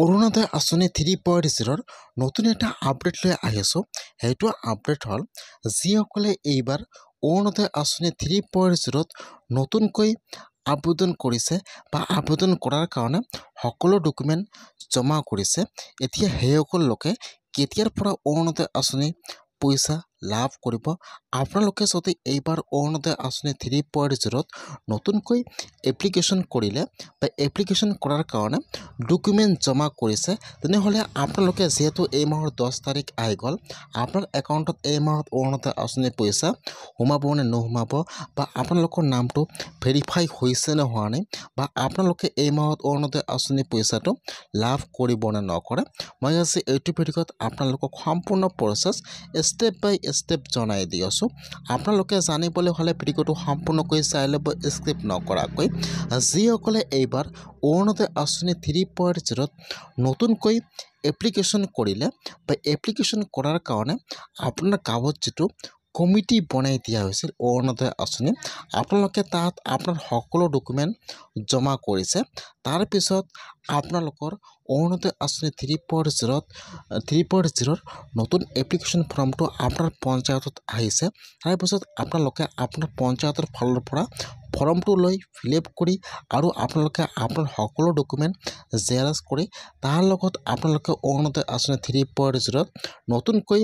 অৰুণোদয় আঁচনি 3.0 নতুন এটা আপডেট লৈ আহিছোঁ। সেইটো আপডেট হ'ল যিসকলে এইবাৰ অৰুণোদয় আঁচনি 3.0 নতুনকৈ আবেদন কৰিছে বা আবেদন কৰাৰ কাৰণে সকলো ডকুমেণ্ট জমা কৰিছে। এতিয়া সেইসকল লোকে কেতিয়াৰ পৰা অৰুণোদয় আঁচনি পইচা লাভ কৰিব। আপোনালোকে যদি এইবাৰ অৰুণোদয় আঁচনি 3.0 নতুনকৈ এপ্লিকেশ্যন কৰিলে বা এপ্লিকেশ্যন কৰাৰ কাৰণে ডকুমেণ্ট জমা কৰিছে, তেনেহ'লে আপোনালোকে যিহেতু এই মাহৰ 10 তাৰিখ আহি গ'ল, আপোনাৰ একাউণ্টত এই মাহত অৰুণোদয় আঁচনি পইচা সোমাব নে নোসোমাব, বা আপোনালোকৰ নামটো ভেৰিফাই হৈছে নে হোৱা নাই, বা আপোনালোকে এই মাহত অৰুণোদয় আঁচনি পইচাটো লাভ কৰিব নে নকৰে, মই আজি এইটো ভিডিঅ'ত আপোনালোকক সম্পূৰ্ণ প্ৰচেছ ষ্টেপ বাই ষ্টেপ জনাই দি আছোঁ। আপোনালোকে জানিবলৈ হ'লে ভিডিঅ'টো সম্পূৰ্ণকৈ চাই ল'ব, স্কিপ নকৰাকৈ। যিসকলে এইবাৰ অৰুণোদয় আঁচনি 3.0 নতুনকৈ এপ্লিকেশ্যন কৰিলে বা এপ্লিকেশ্যন কৰাৰ কাৰণে আপোনাৰ গাঁৱত যিটো কমিটি বনাই দিয়া হৈছিল অৰুণোদয় আঁচনি, আপোনালোকে তাত আপোনাৰ সকলো ডকুমেণ্ট জমা কৰিছে। তাৰপিছত আপোনালোকৰ অৰুণোদয় আঁচনি 3.0 নতুন এপ্লিকেশ্যন ফৰ্মটো আপোনাৰ পঞ্চায়তত আহিছে। তাৰপিছত আপোনালোকে আপোনাৰ পঞ্চায়তৰ ফালৰ পৰা ফৰ্মটো লৈ ফিল আপ কৰি আৰু আপোনালোকে আপোনাৰ সকলো ডকুমেণ্ট জেৰক্স কৰি তাৰ লগত আপোনালোকে অৰুণোদয় আঁচনি 3.0 নতুনকৈ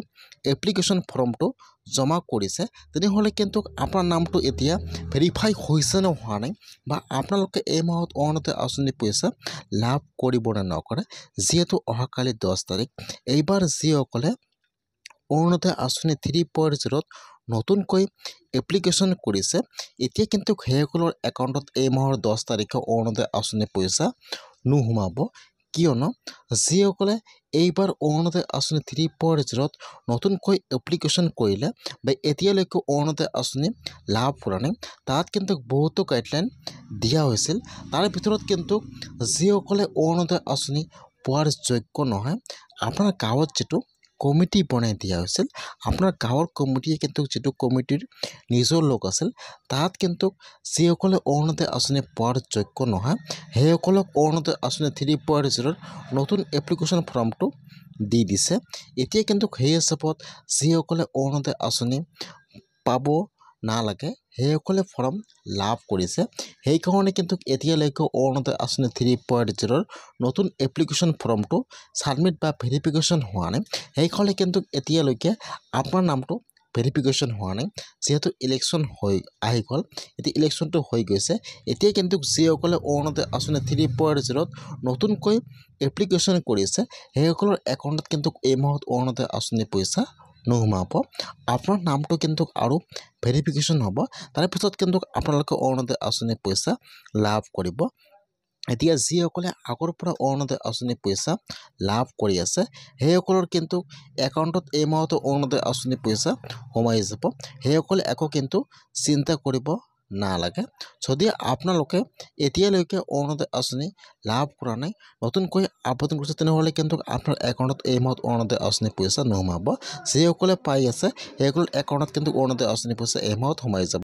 এপ্লিকেশ্যন ফৰ্মটো জমা কৰিছে। তেনেহ'লে কিন্তু আপোনাৰ নামটো এতিয়া ভেৰিফাই হৈছে নে হোৱা নাই, বা আপোনালোকে এই মাহত অৰুণোদয় আঁচনি পইচা লাভ কৰিব নে নকৰে। যিহেতু অহাকালি 10 তাৰিখ, এইবাৰ যিসকলে অৰুণোদয় আঁচনি 3.0 নতুনকৈ এপ্লিকেশ্যন কৰিছে, এতিয়া কিন্তু সেইসকলৰ একাউণ্টত এই মাহৰ 10 তাৰিখে অৰুণোদয় আঁচনি পইচা নোসোমাব। কিয়নো যিসকলে এইবাৰ অৰুণোদয় আঁচনি 3.0 নতুনকৈ এপ্লিকেশ্যন কৰিলে বা এতিয়ালৈকে অৰুণোদয় আঁচনি লাভ কৰা নাই, তাত কিন্তু বহুতো গাইডলাইন দিয়া হৈছিল। তাৰ ভিতৰত কিন্তু যিসকলে অৰুণোদয় আঁচনি পোৱাৰ যোগ্য নহয়, আপোনাৰ গাঁৱত যিটো কমিটি বনাই দিয়া হৈছিল, আপোনাৰ গাঁৱৰ কমিটিয়ে কিন্তু যিটো কমিটিৰ নিজৰ লোক আছিল, তাত কিন্তু যিসকলে অৰুণোদয় আঁচনি পোৱাৰ যোগ্য নহয়, সেইসকলক অৰুণোদয় আঁচনি 3.0 নতুন এপ্লিকেশ্যন ফৰ্মটো দি দিছে। এতিয়া কিন্তু সেই হিচাপত যিসকলে অৰুণোদয় আঁচনি পাব নালাগে, সেইসকলে ফৰ্ম লাভ কৰিছে। সেইকাৰণে কিন্তু এতিয়ালৈকে অৰুণোদয় আঁচনি 3.0 নতুন এপ্লিকেশ্যন ফৰ্মটো ছাবমিট বা ভেৰিফিকেশ্যন হোৱা নাই। সেইকাৰণে কিন্তু এতিয়ালৈকে আপোনাৰ নামটো ভেৰিফিকেশ্যন হোৱা নাই। যিহেতু ইলেকশ্যন আহি গ'ল, এতিয়া ইলেকশ্যনটো হৈ গৈছে, এতিয়া কিন্তু যিসকলে অৰুণোদয় আঁচনি 3.0 নতুনকৈ এপ্লিকেশ্যন কৰিছে, সেইসকলৰ একাউণ্টত কিন্তু এই মাহত অৰুণোদয় আঁচনি পইচা নোসোমাব। আপোনাৰ নামটো কিন্তু আৰু ভেৰিফিকেশ্যন হ'ব, তাৰপিছত কিন্তু আপোনালোকে অৰুণোদয় আঁচনি পইচা লাভ কৰিব। এতিয়া যিসকলে আগৰ পৰা অৰুণোদয় আঁচনি পইচা লাভ কৰি আছে, সেইসকলৰ কিন্তু একাউণ্টত এই মাহতো অৰুণোদয় আঁচনি পইচা সোমাই যাব। সেইসকলে একো কিন্তু চিন্তা কৰিব নালাগে। যদি আপোনালোকে এতিয়ালৈকে অৰুণোদয় আঁচনি লাভ কৰা নাই, নতুনকৈ আবেদন কৰিছে, তেনেহ'লে কিন্তু আপোনাৰ একাউণ্টত এই মাহত অৰুণোদয় আঁচনি পইচা নোসোমাব। যিসকলে পাই আছে, সেইসকলৰ একাউণ্টত কিন্তু অৰুণোদয় আঁচনি পইচা এই মাহত সোমাই যাব।